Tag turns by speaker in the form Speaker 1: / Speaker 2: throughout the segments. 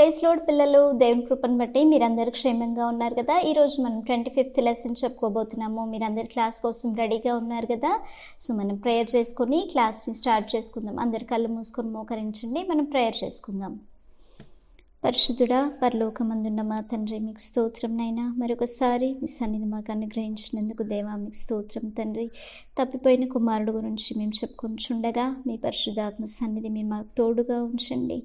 Speaker 1: Praise lord పిల్లలు, దేవుని కృపను బట్టి మీరందరూ క్షేమంగా ఉన్నారు కదా. ఈరోజు మనం 25th లెసన్ చెప్పుకోబోతున్నాము. మీరందరు క్లాస్ కోసం రెడీగా ఉన్నారు కదా. సో మనం ప్రేయర్ చేసుకొని క్లాస్ని స్టార్ట్ చేసుకుందాం. అందరు కళ్ళు మూసుకొని మోకరించండి. మనం ప్రేయర్ చేసుకుందాం. పరిశుద్ధుడా, పరలోకమందున్న మా తండ్రి, మీకు స్తోత్రం నైనా. మరొకసారి మీ సన్నిధి మాకు అనుగ్రహించినందుకు దేవా మీకు స్తోత్రం తండ్రి. తప్పిపోయిన కుమారుడు గురించి మేము చెప్పుకుంటుండగా మీ పరిశుద్ధాత్మ సన్నిధి మీరు మాకు తోడుగా ఉంచండి.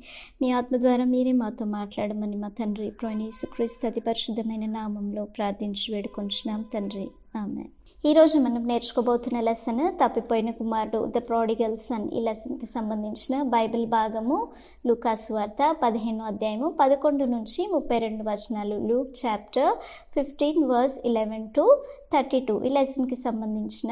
Speaker 1: మీ ఆత్మ ద్వారా మీరే మాతో మాట్లాడమని మా తండ్రి ప్రభువైన యేసుక్రీస్తు అతి పరిశుద్ధమైన నామంలో ప్రార్థించి వేడుకొంచున్నాం తండ్రి, ఆమేన్. ఈరోజు మనం నేర్చుకోబోతున్న లెసన్ తప్పిపోయిన కుమారుడు, ద ప్రాడిగల్ సన్. ఈ లెసన్కి సంబంధించిన బైబిల్ భాగము లూకాసు వార్త 15వ అధ్యాయము 11 నుంచి 32 వచనాలు. Luke chapter 15 verse 11 to 32. ఈ లెసన్కి సంబంధించిన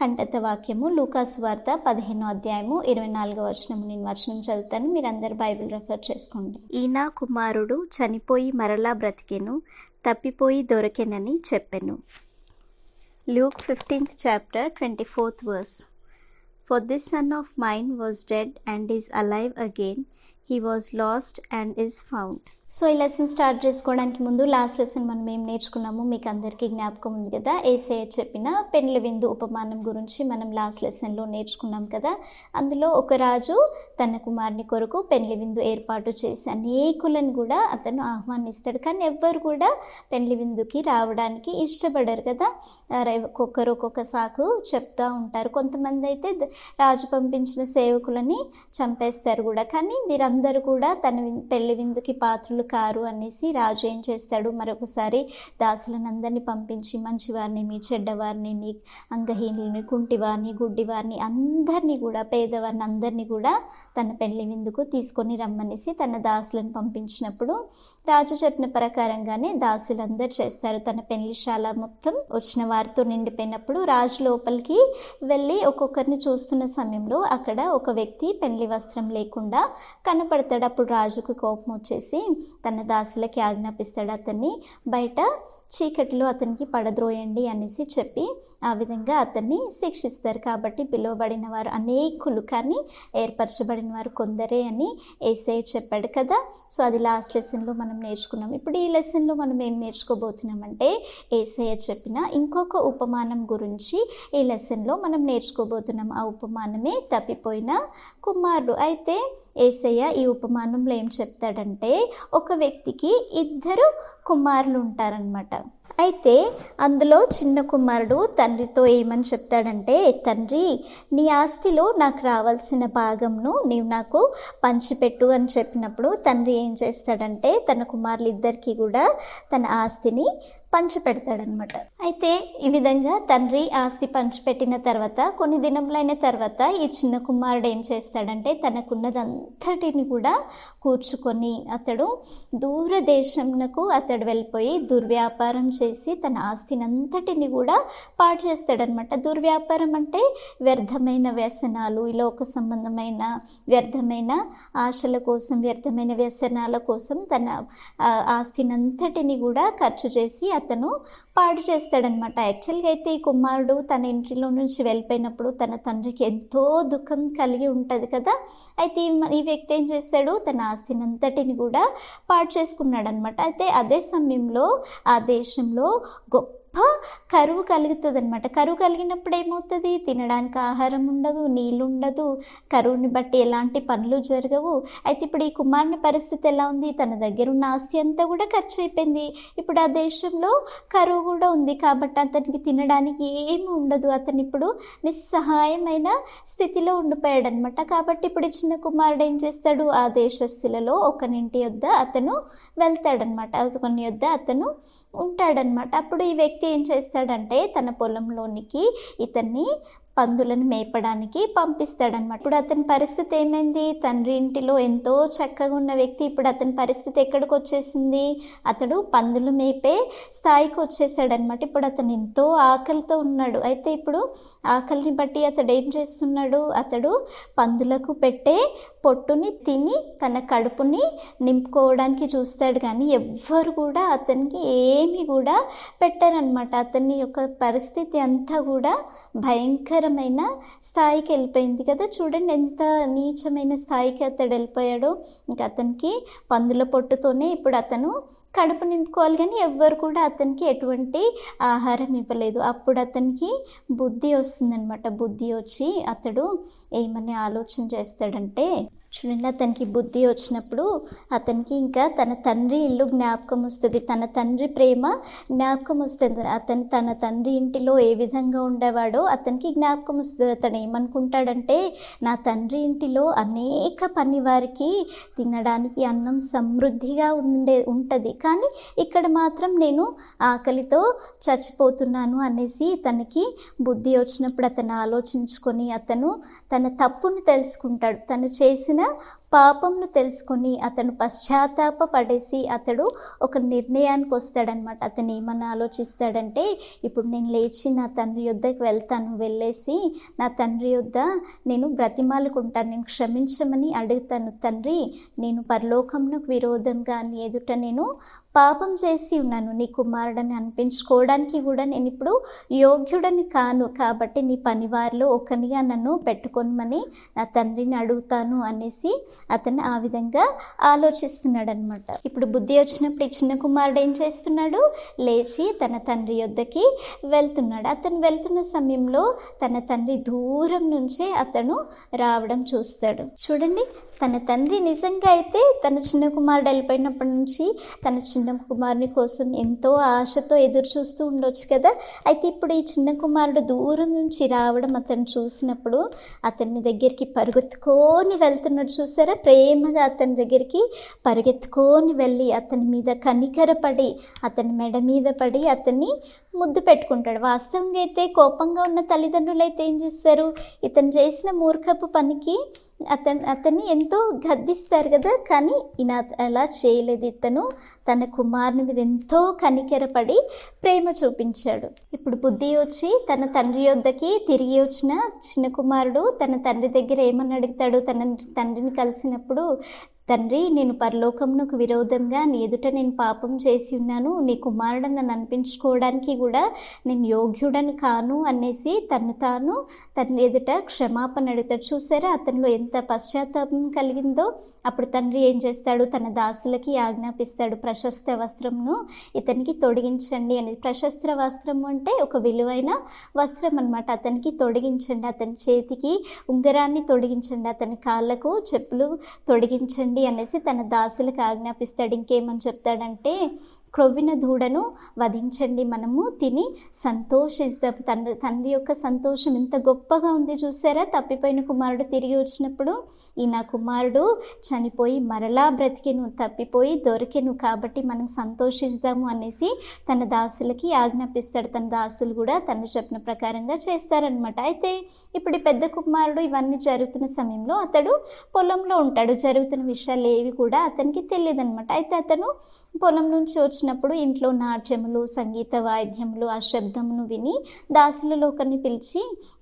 Speaker 1: కంఠత వాక్యము లూకాసు వార్త 15వ అధ్యాయము 24వ వచనము. నేను వచనం చదువుతాను, మీరందరూ బైబిల్ రెఫర్ చేసుకోండి. ఈయన కుమారుడు చనిపోయి మరలా బ్రతికెను, తప్పిపోయి దొరికెనని చెప్పెను. Luke 15th chapter 24th verse. For this son of mine was dead and is alive again. He was lost and is found. So ఈ లెసన్ స్టార్ట్ చేసుకోవడానికి ముందు లాస్ట్ లెసన్ మనం ఏం నేర్చుకున్నాము మీకు అందరికీ జ్ఞాపకం ఉంది కదా. యేసయ్య చెప్పిన పెండ్లి విందు ఉపమానం గురించి మనం లాస్ట్ లెసన్లో నేర్చుకున్నాం కదా. అందులో ఒక రాజు తన కుమారుని కొరకు పెండ్లి విందు ఏర్పాటు చేసి అనేకులను కూడా అతను ఆహ్వానిస్తాడు. కానీ ఎవ్వరు కూడా పెండ్లి విందుకి రావడానికి ఇష్టపడరు కదా. ఒక్కొక్కరు ఒక్కొక్క సాకు చెప్తూ ఉంటారు. కొంతమంది అయితే రాజు పంపించిన సేవకులని చంపేస్తారు కూడా. కానీ వీరందరూ కూడా తన పెళ్లి విందుకి పాత్రలు కారు అనేసి రాజు ఏం చేస్తాడు, మరొకసారి దాసులను అందరినీ పంపించి మంచివారిని, చెడ్డవారిని, అంగహీనులని, కుంటివారిని, గుడ్డివారిని అందరినీ కూడా, పేదవారిని అందరినీ కూడా తన పెళ్లి విందుకు తీసుకొని రమ్మనేసి తన దాసులను పంపించినప్పుడు రాజు చెప్పిన ప్రకారంగానే దాసులందరూ చేస్తారు. తన పెళ్లిశాల మొత్తం వచ్చిన వారితో నిండిపోయినప్పుడు రాజు లోపలికి వెళ్ళి ఒక్కొక్కరిని చూస్తున్న సమయంలో అక్కడ ఒక వ్యక్తి పెళ్లి వస్త్రం లేకుండా కనపడతాడు. అప్పుడు రాజుకు కోపం వచ్చేసి తన దాసులకి ఆజ్ఞాపిస్తాడు, అతన్ని బయట చీకటిలో అతనికి పడద్రోయండి అనేసి చెప్పి ఆ విధంగా అతన్ని శిక్షిస్తారు. కాబట్టి పిలువబడిన వారు అనేకులు, కానీ ఏర్పరచబడిన వారు కొందరే అని యేసయ్య చెప్పాడు కదా. సో అది లాస్ట్ లెసన్లో మనం నేర్చుకున్నాం. ఇప్పుడు ఈ లెసన్లో మనం ఏం నేర్చుకోబోతున్నామంటే యేసయ్య చెప్పిన ఇంకొక ఉపమానం గురించి ఈ లెసన్లో మనం నేర్చుకోబోతున్నాం. ఆ ఉపమానమే తప్పిపోయిన కుమారుడు. అయితే యేసయ్య ఈ ఉపమానంలో ఏం చెప్తాడంటే, ఒక వ్యక్తికి 2 కుమారులు ఉంటారనమాట. అయితే అందులో చిన్న కుమారుడు తండ్రితో ఏమని చెప్తాడంటే, తండ్రి నీ ఆస్తిలో నాకు రావాల్సిన భాగంను నీవు నాకు పంచిపెట్టు అని చెప్పినప్పుడు తండ్రి ఏం చేస్తాడంటే తన కుమారులిద్దరికీ కూడా తన ఆస్తిని పంచిపెడతాడనమాట. అయితే ఈ విధంగా తండ్రి ఆస్తి పంచిపెట్టిన తర్వాత కొన్ని దినములైన తర్వాత ఈ చిన్న కుమారుడు ఏం చేస్తాడంటే తనకున్నదంతటిని కూడా కూర్చుకొని అతడు దూరదేశంకు అతడు వెళ్ళిపోయి దుర్వ్యాపారం చేసి తన ఆస్తిని అంతటిని కూడా పాడు చేస్తాడనమాట. దుర్వ్యాపారం అంటే వ్యర్థమైన వ్యసనాలు, ఈ లోక సంబంధమైన వ్యర్థమైన ఆశల కోసం, వ్యర్థమైన వ్యసనాల కోసం తన ఆస్తిని అంతటిని కూడా ఖర్చు చేసి అతను పాడు చేస్తాడనమాట. యాక్చువల్గా అయితే ఈ కుమారుడు తన ఇంటిలో నుంచి వెళ్ళిపోయినప్పుడు తన తండ్రికి ఎంతో దుఃఖం కలిగి ఉంటుంది కదా. అయితే ఈ వ్యక్తి ఏం చేస్తాడు, తన ఆస్తిని అంతటిని కూడా పాడు చేసుకున్నాడు అనమాట. అయితే అదే సమయంలో ఆ దేశంలో గొప్ప కరువు కలుగుతుంది అనమాట. కరువు కలిగినప్పుడు ఏమవుతుంది, తినడానికి ఆహారం ఉండదు, నీళ్ళు ఉండదు, కరువుని బట్టి ఎలాంటి పనులు జరగవు. అయితే ఇప్పుడు ఈ కుమారుని పరిస్థితి ఎలా ఉంది, తన దగ్గర ఉన్న ఆస్తి అంతా కూడా ఖర్చు అయిపోయింది. ఇప్పుడు ఆ దేశంలో కరువు కూడా ఉంది కాబట్టి అతనికి తినడానికి ఏమి ఉండదు. అతను ఇప్పుడు నిస్సహాయమైన స్థితిలో ఉండిపోయాడు అనమాట. కాబట్టి ఇప్పుడు చిన్న కుమారుడు ఏం చేస్తాడు, ఆ దేశస్తులలో ఒకరింటి యొద్ద అతను వెళ్తాడనమాట. ఒకరి యొద్ద అతను ఉంటాడనమాట. అప్పుడు ఈ వ్యక్తి ఏం చేస్తాడంటే తన పొలంలోనికి ఇతన్ని పందులను మేపడానికి పంపిస్తాడనమాట. ఇప్పుడు అతని పరిస్థితి ఏమైంది, తండ్రి ఇంటిలో ఎంతో చక్కగా ఉన్న వ్యక్తి ఇప్పుడు అతని పరిస్థితి ఎక్కడికి వచ్చేసింది, అతడు పందులు మేపే స్థాయికి వచ్చేసాడనమాట. ఇప్పుడు అతను ఎంతో ఆకలితో ఉన్నాడు. అయితే ఇప్పుడు ఆకలిని బట్టి అతడు ఏం చేస్తున్నాడు, అతడు పందులకు పెట్టే పొట్టుని తిని తన కడుపుని నింపుకోవడానికి చూస్తాడు, కానీ ఎవ్వరు కూడా అతనికి ఏమి కూడా పెట్టారనమాట. అతని యొక్క పరిస్థితి అంతా కూడా భయంకరమైన స్థాయికి వెళ్ళిపోయింది కదా. చూడండి ఎంత నీచమైన స్థాయికి అతడు వెళ్ళిపోయాడో. ఇంకా అతనికి పందుల పొట్టుతోనే ఇప్పుడు అతను కడుపు నింపుకోవాలి, కానీ ఎవ్వరు కూడా అతనికి ఎటువంటి ఆహారం ఇవ్వలేదు. అప్పుడు అతనికి బుద్ధి వస్తుందన్నమాట. బుద్ధి వచ్చి అతడు ఏమని ఆలోచన చేస్తాడంటే, చూడండి, అతనికి బుద్ధి వచ్చినప్పుడు అతనికి ఇంకా తన తండ్రి ఇల్లు జ్ఞాపకం వస్తుంది, తన తండ్రి ప్రేమ జ్ఞాపకం వస్తుంది. తన తండ్రి ఇంటిలో ఏ విధంగా ఉండేవాడో అతనికి జ్ఞాపకం వస్తుంది. అతను ఏమనుకుంటాడంటే, నా తండ్రి ఇంటిలో అనేక పని వారికి తినడానికి అన్నం సమృద్ధిగా ఉంటుంది, కానీ ఇక్కడ మాత్రం నేను ఆకలితో చచ్చిపోతున్నాను అనేసి తనకి బుద్ధి వచ్చినప్పుడు అతను ఆలోచించుకొని అతను తన తప్పును తెలుసుకుంటాడు. తను చేసిన పాపంను తెలుసుకొని అతను పశ్చాత్తాపపడేసి అతడు ఒక నిర్ణయానికి వస్తాడనమాట. అతను ఏమని ఆలోచిస్తాడంటే, ఇప్పుడు నేను లేచి నా తండ్రి యొద్దకు వెళ్తాను, వెళ్ళేసి నా తండ్రి యొద్ద నేను బ్రతిమాలుకుంటాను, నేను క్షమించమని అడుగుతాను. తండ్రి, నేను పరలోకమునకు విరోధంగా నీ ఎదుట నేను పాపం చేసి ఉన్నాను, నీ కుమారుడని అనిపించుకోవడానికి కూడా నేను ఇప్పుడు యోగ్యుడని కాను, కాబట్టి నీ పనివారిలో ఒకనిగా నన్ను పెట్టుకొనమని నా తండ్రిని అడుగుతాను అనేసి అతను ఆ విధంగా ఆలోచిస్తున్నాడు అనమాట. ఇప్పుడు బుద్ధి వచ్చినప్పుడు ఈ చిన్న కుమారుడు ఏం చేస్తున్నాడు, లేచి తన తండ్రి యొద్దకి వెళ్తున్నాడు. అతను వెళ్తున్న సమయంలో తన తండ్రి దూరం నుంచే అతను రావడం చూస్తాడు. చూడండి, తన తండ్రి నిజంగా అయితే తన చిన్న కుమారుడు వెళ్ళిపోయినప్పటి నుంచి తన చిన్న కుమారుని కోసం ఎంతో ఆశతో ఎదురు చూస్తూ ఉండొచ్చు కదా. అయితే ఇప్పుడు ఈ చిన్న కుమారుడు దూరం నుంచి రావడం అతను చూసినప్పుడు అతని దగ్గరికి పరుగెత్తుకొని వెళ్తున్నాడు. చూసారా, ప్రేమగా అతని దగ్గరికి పరుగెత్తుకొని వెళ్ళి అతని మీద కనికరపడి అతని మెడ మీద పడి అతన్ని ముద్దు పెట్టుకుంటాడు. వాస్తవంగా అయితే కోపంగా ఉన్న తల్లిదండ్రులు అయితే ఏం చేస్తారు, ఇతను చేసిన మూర్ఖపు పనికి అతన్ని ఎంతో గద్దిస్తారు కదా, కానీ ఈయన అలా చేయలేదు. ఇతను తన కుమారుని మీద ఎంతో కనికెరపడి ప్రేమ చూపించాడు. ఇప్పుడు బుద్ధి వచ్చి తన తండ్రి యొద్దకి తిరిగి వచ్చిన చిన్న కుమారుడు తన తండ్రి దగ్గర ఏమని అడుగుతాడు, తన తండ్రిని కలిసినప్పుడు, తండ్రి, నేను పరలోకమునకు విరోధంగా నీ ఎదుట నేను పాపం చేసి ఉన్నాను, నీ కుమారుడని నన్ను అనిపించుకోవడానికి కూడా నేను యోగ్యుడని కాను అనేసి తన ఎదుట క్షమాపణ అడుగుతాడు. చూసారా అతనిలో ఎంత పశ్చాత్తాపం కలిగిందో. అప్పుడు తండ్రి ఏం చేస్తాడు, తన దాసులకి ఆజ్ఞాపిస్తాడు, ప్రశస్త వస్త్రంను ఇతనికి తొడిగించండి అని. ప్రశస్త వస్త్రం అంటే ఒక విలువైన వస్త్రం అన్నమాట. అతనికి తొడిగించండి, అతని చేతికి ఉంగరాన్ని తొడిగించండి, అతని కాళ్ళకు చెప్పులు తొడిగించండి అనేసి తన దాసులకు ఆజ్ఞాపిస్తాడు. ఇంకేమని చెప్తాడంటే, క్రొవ్విన దూడను వధించండి, మనము తిని సంతోషిద్దాం. తండ్రి యొక్క సంతోషం ఎంత గొప్పగా ఉంది చూసారా. తప్పిపోయిన కుమారుడు తిరిగి వచ్చినప్పుడు, ఈ నా కుమారుడు చనిపోయి మరలా బ్రతికెను, తప్పిపోయి దొరికెను, కాబట్టి మనం సంతోషిద్దాము అనేసి తన దాసులకి ఆజ్ఞాపిస్తాడు. తన దాసులు కూడా తను చెప్పిన ప్రకారంగా చేస్తారనమాట. అయితే ఇప్పుడు ఈ పెద్ద కుమారుడు ఇవన్నీ జరుగుతున్న సమయంలో అతడు పొలంలో ఉంటాడు. జరుగుతున్న విషయాలు ఏవి కూడా అతనికి తెలియదు అనమాట. అయితే అతను పొలం నుంచి వచ్చినప్పుడు ఇంట్లో నాట్యములు, సంగీత వాయిద్యములు, ఆ శబ్దమును విని దాసులలో ఒకరిని పిలిచి,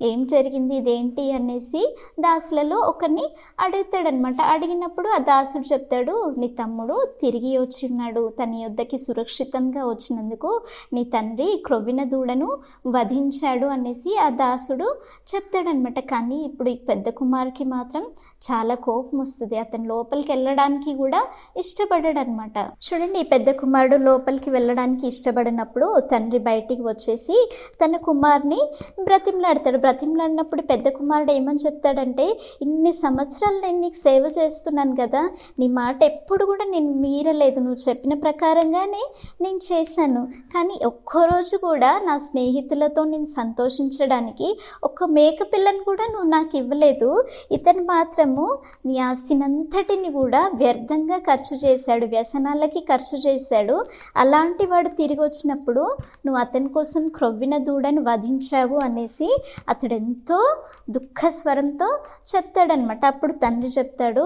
Speaker 1: ఏం జరిగింది, ఇదేంటి అనేసి దాసులలో ఒకరిని అడుగుతాడనమాట. అడిగినప్పుడు ఆ దాసుడు చెప్తాడు, నీ తమ్ముడు తిరిగి వచ్చి ఉన్నాడు, తన యొద్దకి సురక్షితంగా వచ్చినందుకు నీ తండ్రి క్రొవ్విన దూడను వధించాడు అనేసి ఆ దాసుడు చెప్తాడనమాట. కానీ ఇప్పుడు ఈ పెద్ద కుమారుకి మాత్రం చాలా కోపం వస్తుంది. అతను లోపలికి వెళ్ళడానికి కూడా ఇష్టపడ్డాడు అనమాట. చూడండి, ఈ పెద్ద కుమారుడు లోపలికి వెళ్ళడానికి ఇష్టపడినప్పుడు తండ్రి బయటికి వచ్చేసి తన కుమారుని బ్రతిమలాడతాడు. బ్రతిమలాడినప్పుడు పెద్ద కుమారుడు ఏమని చెప్తాడంటే, ఇన్ని సంవత్సరాలు నేను నీకు సేవ చేస్తున్నాను కదా, నీ మాట ఎప్పుడు కూడా నేను మీరలేదు, నువ్వు చెప్పిన ప్రకారంగానే నేను చేశాను, కానీ ఒక్కరోజు కూడా నా స్నేహితులతో నేను సంతోషించడానికి ఒక్క మేక పిల్లని కూడా నువ్వు నాకు ఇవ్వలేదు. ఇతను మాత్రము నీ ఆస్తినంతటిని కూడా వ్యర్థంగా ఖర్చు చేశాడు, వ్యసనాలకి ఖర్చు చేశాడు, అలాంటి వాడు తిరిగి వచ్చినప్పుడు నువ్వు అతని కోసం క్రొవ్విన దూడను వధించావు అనేసి అతడు ఎంతో దుఃఖ స్వరంతో చెప్తాడనమాట. అప్పుడు తండ్రి చెప్తాడు,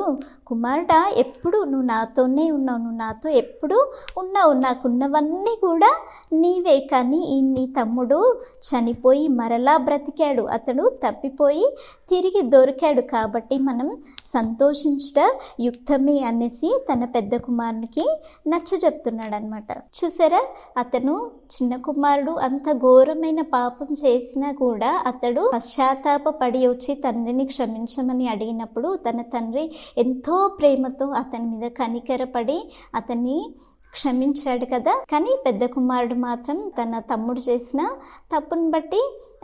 Speaker 1: కుమారుడా, ఎప్పుడు నువ్వు నాతోనే ఉన్నావు, నువ్వు నాతో ఎప్పుడు ఉన్నావు, నాకున్నవన్నీ కూడా నీవే. కానీ ఈ నీ తమ్ముడు చనిపోయి మరలా బ్రతికాడు, అతడు తప్పిపోయి తిరిగి దొరికాడు, కాబట్టి మనం సంతోషించుట యుక్తమే అనేసి తన పెద్ద కుమారునికి నచ్చ చెప్తున్నాడు అనమాట. చూసారా, అతను చిన్న కుమారుడు అంత ఘోరమైన పాపం చేసినా కూడా అతడు పశ్చాత్తాప పడి వచ్చి తండ్రిని క్షమించమని అడిగినప్పుడు తన తండ్రి ఎంతో ప్రేమతో అతని మీద కనికరపడి అతన్ని క్షమించాడు కదా. కానీ పెద్ద కుమారుడు మాత్రం తన తమ్ముడు చేసిన తప్పును బట్టి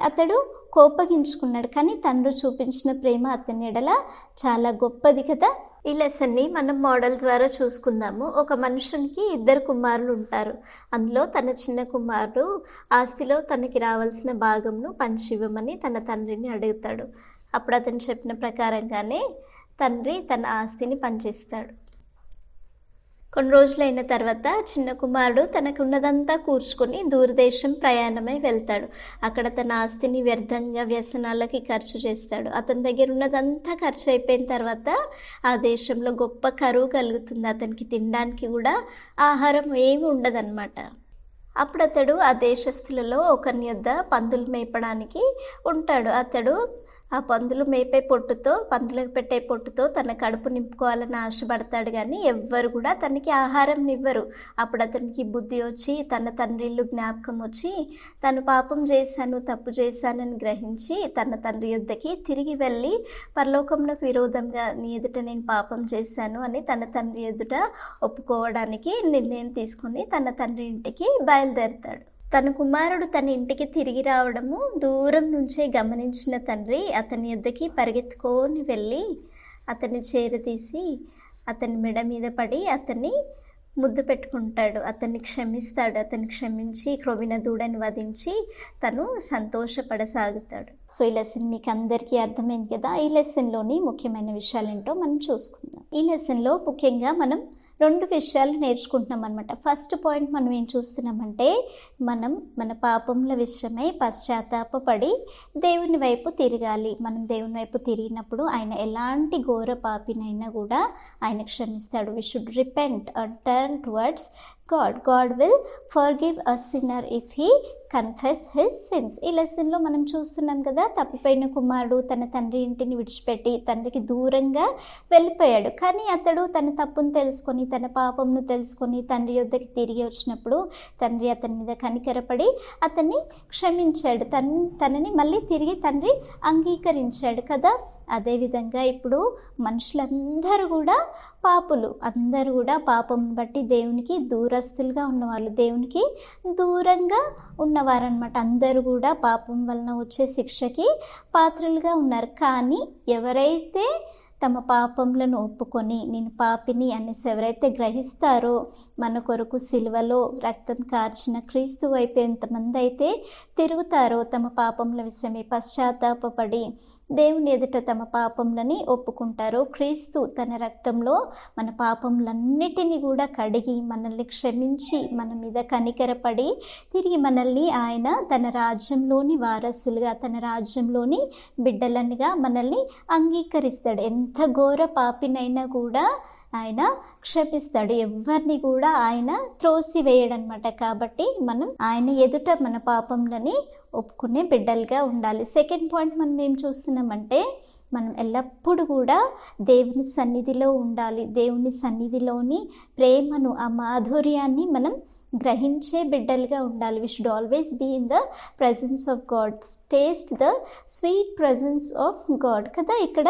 Speaker 1: అతడు కోపగించుకున్నాడు. కానీ తండ్రి చూపించిన ప్రేమ అతని ఎడల చాలా గొప్పది కదా. ఈ లెసన్ని మనం మోడల్ ద్వారా చూసుకుందాము. ఒక మనుషునికి 2 కుమారులు ఉంటారు. అందులో తన చిన్న కుమారుడు ఆస్తిలో తనకి రావాల్సిన భాగంను పంచివ్వమని తన తండ్రిని అడుగుతాడు. అప్పుడు అతను చెప్పిన ప్రకారంగానే తండ్రి తన ఆస్తిని పంచిస్తాడు. కొన్ని రోజులైన తర్వాత చిన్న కుమారుడు తనకున్నదంతా కూర్చుకొని దూరదేశం ప్రయాణమై వెళ్తాడు. అక్కడ తన ఆస్తిని వ్యర్థంగా వ్యసనాలకి ఖర్చు చేస్తాడు. అతని దగ్గర ఉన్నదంతా ఖర్చు అయిపోయిన తర్వాత ఆ దేశంలో గొప్ప కరువు కలుగుతుంది. అతనికి తినడానికి కూడా ఆహారం ఏమి ఉండదన్నమాట. అప్పుడు అతడు ఆ దేశస్తులలో ఒకరి యొద్ద పందులు మేపడానికి ఉంటాడు. అతడు ఆ పందులు మేపే పొట్టుతో, పందులకు పెట్టే పొట్టుతో తన కడుపు నింపుకోవాలని ఆశపడతాడు. కానీ ఎవ్వరు కూడా తనకి ఆహారం ఇవ్వరు. అప్పుడు అతనికి బుద్ధి వచ్చి తన తండ్రి ఇల్లు జ్ఞాపకం వచ్చి తను పాపం చేశాను, తప్పు చేశానని గ్రహించి తన తండ్రి యొద్దకి తిరిగి వెళ్ళి పరలోకమునకు విరోధంగా నీ ఎదుట నేను పాపం చేశాను అని తన తండ్రి ఎదుట ఒప్పుకోవడానికి నిర్ణయం తీసుకొని తన తండ్రి ఇంటికి బయలుదేరుతాడు. తన కుమారుడు తన ఇంటికి తిరిగి రావడము దూరం నుంచే గమనించిన తండ్రి అతని యొద్దకి పరిగెత్తుకొని వెళ్ళి అతన్ని చేరతీసి అతని మెడ మీద పడి అతన్ని ముద్దు పెట్టుకుంటాడు. అతన్ని క్షమిస్తాడు. అతన్ని క్షమించి క్రొవ్విన దూడని వధించి తను సంతోషపడసాగుతాడు. సో ఈ లెసన్ మీకు అందరికీ అర్థమైంది కదా. ఈ లెసన్లోని ముఖ్యమైన విషయాలు ఏంటో మనం చూసుకుందాం. ఈ లెసన్లో ముఖ్యంగా మనం 2 విషయాలు నేర్చుకుంటున్నాం అనమాట. ఫస్ట్ పాయింట్ మనం ఏం చూస్తున్నామంటే, మనం మన పాపముల విషయమై పశ్చాత్తాపపడి దేవుని వైపు తిరగాలి. మనం దేవుని వైపు తిరిగినప్పుడు ఆయన ఎలాంటి ఘోర పాపినైనా కూడా ఆయన క్షమిస్తాడు. We should repent and turn towards God will forgive a sinner if he confess his sins. ఈ లెసన్లో మనం చూస్తున్నాం కదా, తప్పిపోయిన కుమారుడు తన తండ్రి ఇంటిని విడిచిపెట్టి తండ్రికి దూరంగా వెళ్ళిపోయాడు. కానీ అతడు తన తప్పును తెలుసుకొని తన పాపంను తెలుసుకొని తండ్రి యొద్దకి తిరిగి వచ్చినప్పుడు తండ్రి అతని మీద కనికరపడి అతన్ని క్షమించాడు. తనని మళ్ళీ తిరిగి తండ్రి అంగీకరించాడు కదా. అదేవిధంగా ఇప్పుడు మనుషులందరూ కూడా పాపులు, అందరూ కూడా పాపం బట్టి దేవునికి దూరస్తులుగా ఉన్నవాళ్ళు, దేవునికి దూరంగా ఉన్నవారనమాట. అందరూ కూడా పాపం వలన వచ్చే శిక్షకి పాత్రలుగా ఉన్నారు. కానీ ఎవరైతే తమ పాపములను ఒప్పుకొని నేను పాపిని అనేసి ఎవరైతే గ్రహిస్తారో, మన కొరకు సిలువలో రక్తం కార్చిన క్రీస్తు వైపు ఎంతమంది అయితే తిరుగుతారో, తమ పాపముల విషయమే పశ్చాత్తాపపడి దేవుని ఎదుట తమ పాపములని ఒప్పుకుంటారో, క్రీస్తు తన రక్తంలో మన పాపములన్నిటినీ కూడా కడిగి మనల్ని క్షమించి మన మీద కనికరపడి తిరిగి మనల్ని ఆయన తన రాజ్యంలోని వారసులుగా, తన రాజ్యంలోని బిడ్డలనిగా మనల్ని అంగీకరిస్తాడు. ఎంత ఘోర పాపినైనా కూడా ఆయన క్షమిస్తాడు. ఎవరిని కూడా ఆయన త్రోసివేయడనమాట. కాబట్టి మనం ఆయన ఎదుట మన పాపంలని ఒప్పుకునే బిడ్డలుగా ఉండాలి. సెకండ్ పాయింట్ మనం ఏం చూస్తున్నామంటే, మనం ఎల్లప్పుడూ కూడా దేవుని సన్నిధిలో ఉండాలి. దేవుని సన్నిధిలోని ప్రేమను, ఆ మాధుర్యాన్ని మనం గ్రహించే బిడ్డలుగా ఉండాలి. We should always be in the presence of God, taste the sweet presence of God కదా. ఇక్కడ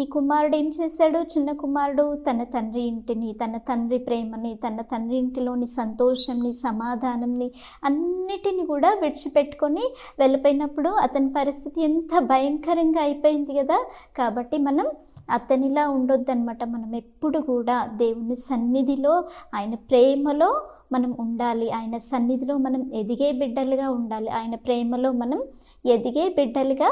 Speaker 1: ఈ కుమారుడు ఏం చేశాడు? చిన్న కుమారుడు తన తండ్రి ఇంటిని, తన తండ్రి ప్రేమని, తన తండ్రి ఇంటిలోని సంతోషంని, సమాధానంని అన్నిటిని కూడా విడిచిపెట్టుకొని వెళ్ళిపోయినప్పుడు అతని పరిస్థితి ఎంత భయంకరంగా అయిపోయింది కదా. కాబట్టి మనం అతనిలా ఉండొద్దన్నమాట. మనం ఎప్పుడు కూడా దేవుని సన్నిధిలో, ఆయన ప్రేమలో మనం ఉండాలి. ఆయన సన్నిధిలో మనం ఎదిగే బిడ్డలుగా ఉండాలి. ఆయన ప్రేమలో మనం ఎదిగే బిడ్డలుగా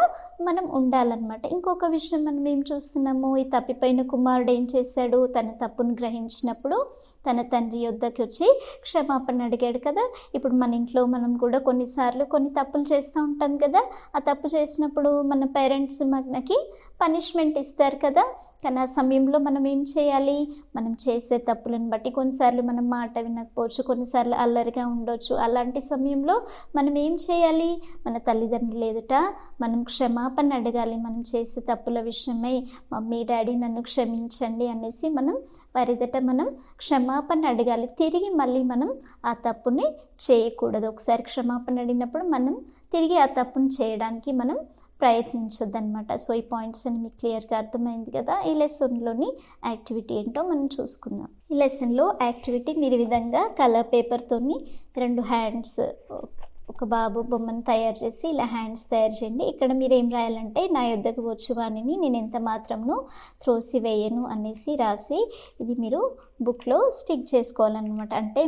Speaker 1: మనం ఉండాలన్నమాట. ఇంకొక విషయం మనం ఏం చూస్తున్నాము, ఈ తప్పిపోయిన కుమారుడు ఏం చేశాడు, తన తప్పును గ్రహించినప్పుడు తన తండ్రి యొద్దకు వచ్చి క్షమాపణ అడిగాడు కదా. ఇప్పుడు మన ఇంట్లో మనం కూడా కొన్నిసార్లు కొన్ని తప్పులు చేస్తూ ఉంటాం కదా. ఆ తప్పు చేసినప్పుడు మన పేరెంట్స్ మనకి పనిష్మెంట్ ఇస్తారు కదా. కానీ ఆ సమయంలో మనం ఏం చేయాలి, మనం చేసే తప్పులను బట్టి కొన్నిసార్లు మనం మాట వినకపోవచ్చు, కొన్నిసార్లు అల్లరిగా ఉండొచ్చు. అలాంటి సమయంలో మనం ఏం చేయాలి, మన తల్లిదండ్రులు ఎదుట మనం క్షమాపణ అడగాలి. మనం చేసే తప్పుల విషయమై మమ్మీ డాడీ నన్ను క్షమించండి అనేసి మనం వారి ఎదుట మనం క్షమాపణ అడగాలి. తిరిగి మళ్ళీ మనం ఆ తప్పుని చేయకూడదు. ఒకసారి క్షమాపణ అడిగినప్పుడు మనం తిరిగి ఆ తప్పును చేయడానికి మనం ప్రయత్నించొద్దన్నమాట. సో ఈ పాయింట్స్ అని మీకు క్లియర్గా అర్థమైంది కదా. ఈ లెసన్లోని యాక్టివిటీ ఏంటో మనం చూసుకుందాం. ఈ లెసన్లో యాక్టివిటీ మీరు ఈ విధంగా కలర్ పేపర్తోని 2 హ్యాండ్స్, ఒక బాబు బొమ్మను తయారు చేసి ఇలా హ్యాండ్స్ తయారు చేయండి. ఇక్కడ మీరు ఏం రాయాలంటే, నా యొద్దకు వచ్చు వాణిని నేను ఎంత మాత్రము త్రోసివేయను అనేసి రాసి ఇది మీరు బుక్లో స్టిక్ చేసుకోవాలన్నమాట. అంటే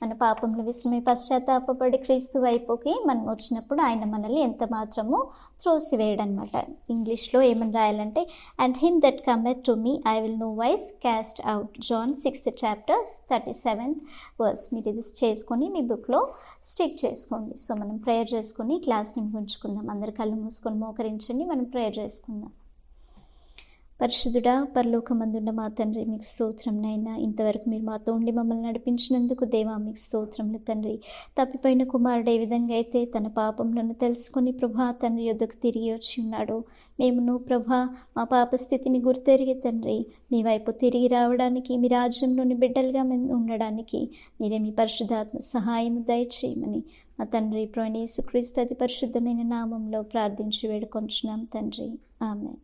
Speaker 1: మన పాపంలో విషయమై పశ్చాత్తాపడి క్రీస్తు వైపుకి మనం వచ్చినప్పుడు ఆయన మనల్ని ఎంత మాత్రము త్రోసివేయడనమాట. ఇంగ్లీష్లో ఏమని రాయాలంటే, and him that cometh to me I will no wise cast out. John 6th chapter 37th verse. మీరు ఇది చేసుకొని మీ బుక్లో స్టిక్ చేసుకోండి. సో మనం ప్రేయర్ చేసుకొని క్లాస్ని ముగించుకుందాం. అందరు కళ్ళు మూసుకొని మోకరించండి, మనం ప్రేయర్ చేసుకుందాం. పరిశుద్ధుడా, పరలోకమందున్న మా తండ్రి, మీకు స్తోత్రం నైనా. ఇంతవరకు మీరు మాతో ఉండి మమ్మల్ని నడిపించినందుకు దేవా మీకు స్తోత్రములు తండ్రి. తప్పిపోయిన కుమారుడు ఏ విధంగా అయితే తన పాపంలను తెలుసుకొని ప్రభా తండ్రి యొద్దకు తిరిగి వచ్చి ఉన్నాడు, మేమును ప్రభా మా పాప స్థితిని గుర్తెరిగి తండ్రి మీ వైపు తిరిగి రావడానికి, మీ రాజ్యంలోని బిడ్డలుగా మేము ఉండడానికి మీరే మీ పరిశుద్ధాత్మ సహాయం దయచేయమని మా తండ్రి ప్రభువైన యేసుక్రీస్తు అతి పరిశుద్ధమైన నామంలో ప్రార్థించి వేడుకొంచున్నాం తండ్రి. ఆమేన్.